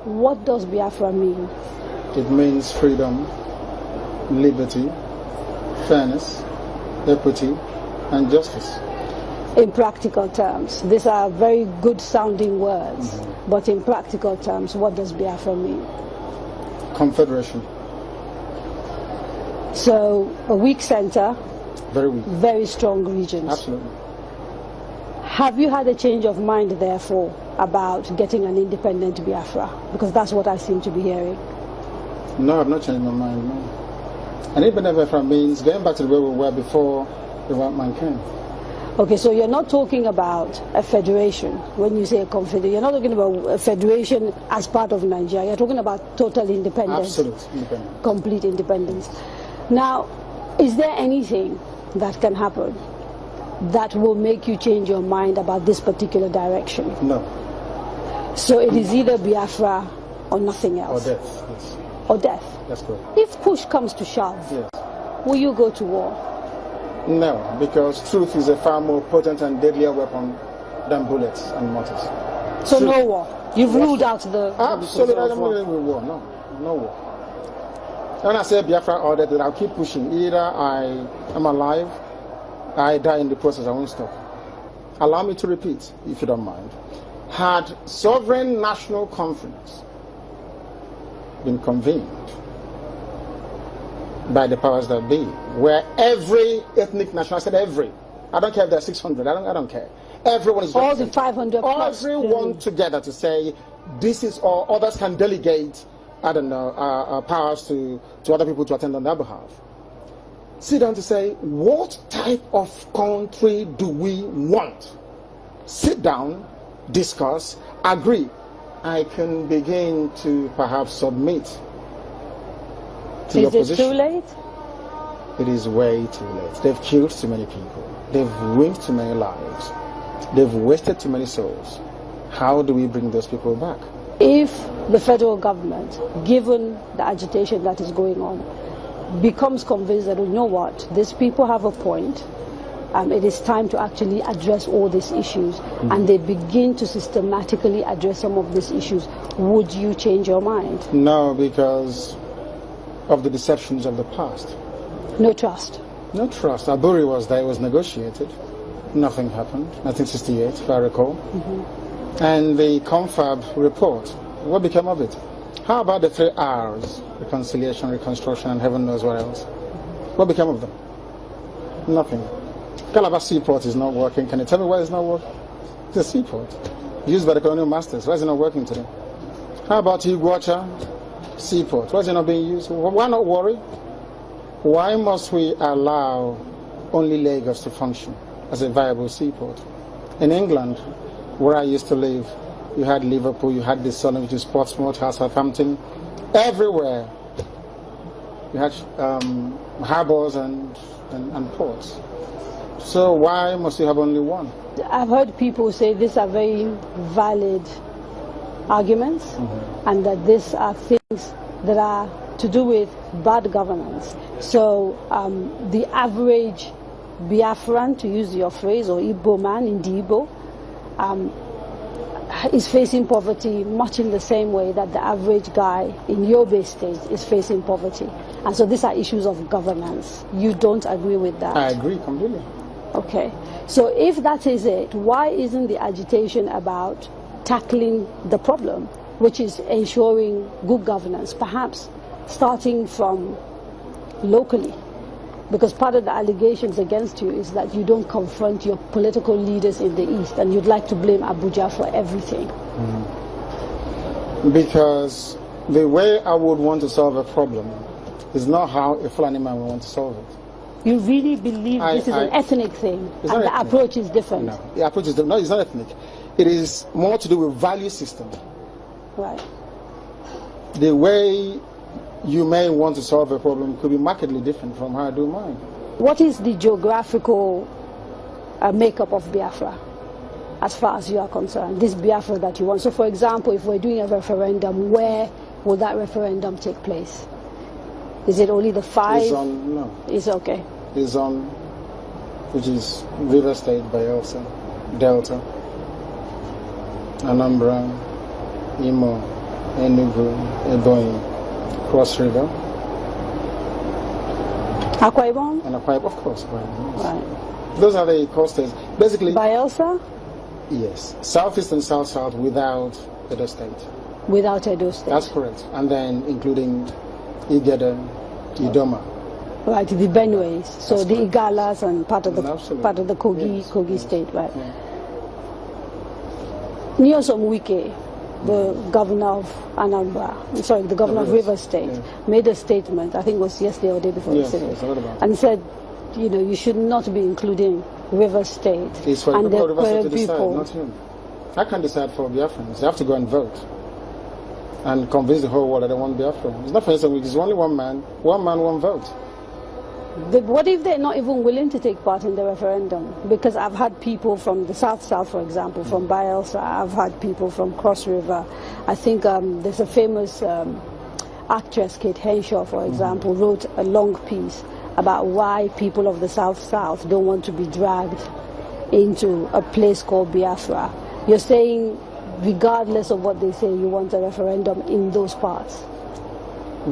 what does Biafra mean? It means freedom, liberty, fairness, equity, and justice. In practical terms, these are very good sounding words, but in practical terms, what does Biafra mean? Confederation. So a weak center, Very weak. very strong regions. Absolutely. Have you had a change of mind, therefore, about getting an independent Biafra? Because that's what I seem to be hearing. No, I've not changed my mind, no. And independent Biafra means going back to the way we were before the white man came. Okay, so you're not talking about a federation when you say a confederation. You're not talking about a federation as part of Nigeria. You're talking about total independence. Absolute independence. Complete independence. Now, is there anything that can happen that will make you change your mind about this particular direction? No. So it is either Biafra or nothing Or else? death, yes. Or death? That's good. If push comes to shove, Yes. will you go to war? No, because truth is a far more potent and deadlier weapon than bullets and mortars. So Truth. no war. You've ruled out the Absolutely, I of don't war. believe in war. No, no war. When I say Biafra or that, I'll keep pushing. Either I am alive, I die in the process, I won't stop. Allow me to repeat, if you don't mind. Had sovereign national conference been convened by the powers that be, where every ethnic nation, I said every, I don't care if there are 600, I don't care. Everyone is All the represented. 500 plus. Everyone together to say, this is all, others can delegate, I don't know, powers to other people to attend on their behalf. Sit down to say, what type of country do we want? Sit down, discuss, agree. I can begin to perhaps submit to your Is it position. too late? It is way too late. They've killed too many people. They've ruined too many lives. They've wasted too many souls. How do we bring those people back? If the federal government, given the agitation that is going on, becomes convinced that, you know what, these people have a point, it is time to actually address all these issues, and they begin to systematically address some of these issues, would you change your mind? No, because of the deceptions of the past. No trust. No trust. Aburi was there, it was negotiated. Nothing happened. 1968, if I recall. And the confab report, what became of it? How about the 3 R's? Reconciliation, reconstruction, and heaven knows what else. What became of them? Nothing. Calabar Seaport is not working. Can you tell me why it's not working? It's a seaport used by the colonial masters. Why is it not working today? How about Iguacha Seaport? Why is it not being used? Why not worry? Why must we allow only Lagos to function as a viable seaport? In England, where I used to live, you had Liverpool, you had the Sun, which is Portsmouth, Southampton, everywhere. You had harbors and ports. So why must you have only one? I've heard people say these are very valid arguments, and that these are things that are to do with bad governance. So the average Biafran, to use your phrase, or Igbo man in the Igbo, is facing poverty much in the same way that the average guy in Yobe State is facing poverty. And so these are issues of governance. You don't agree with that? I agree completely. Okay. So if that is it, why isn't the agitation about tackling the problem, which is ensuring good governance, perhaps starting from locally? Because part of the allegations against you is that you don't confront your political leaders in the East, and you'd like to blame Abuja for everything. Because the way I would want to solve a problem is not how a Fulani man would want to solve it. You really believe this is an ethnic thing, and the ethnic. approach is different? No, the approach is different. No, it's not ethnic. It is more to do with value system. Right. The way you may want to solve a problem could be markedly different from how I do mine. What is the geographical makeup of Biafra, as far as you are concerned, this Biafra that you want? So for example, if we're doing a referendum, where will that referendum take place? Is it only the 5? It's on, no. It's okay. It's on, which is River State, Bayelsa, Delta, Anambra, Imo, Enugu, Ebonyi, Cross River. Akwa Ibom? And Akwa Ibom, of course. Akwa Ibom, yes. Right. Those are the coastal. Basically, Bayelsa? yes. Southeast and South-South without Edo State. Without Edo State. That's correct. And then including Igede, Idoma. Right, the Benues. So That's the correct. Igalas and part of the Kogi, Yes. Kogi Yes. State, right. Yeah. Nyesom Wike, the governor of Anambra, sorry, the governor of Rivers State, made a statement, I think it was yesterday or the day before yesterday, yes, I heard about it. and said, you know, you should not be including Rivers State It's for and people the of Rivers State to decide, people. not him. I can't decide for Biafrans. They have to go and vote and convince the whole world that they want Biafra. It's not for instance, it's only one man, one vote. But what if they're not even willing to take part in the referendum? Because I've had people from the South, for example, from Bayelsa. I've had people from Cross River. I think there's a famous actress, Kate Henshaw, for example, wrote a long piece about why people of the South don't want to be dragged into a place called Biafra. You're saying, regardless of what they say, you want a referendum in those parts?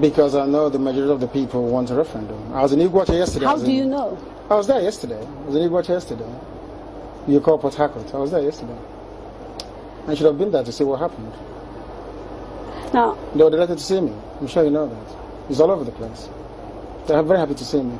Because I know the majority of the people want a referendum. I was in Iguacha yesterday. How do you know? I was there yesterday. I was in Iguacha yesterday. You call Port Harcourt. I was there yesterday. I should have been there to see what happened. Now, They were delighted to see me. I'm sure you know that. It's all over the place. They're very happy to see me.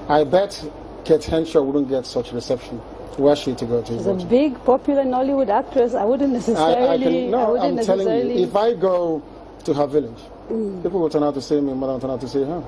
I bet Kate Henshaw wouldn't get such reception were she to go to as a Iguacha. big popular Nollywood actress, I wouldn't necessarily. I'm telling you, if I go to her village, people will turn out to see me more than turn out to see her.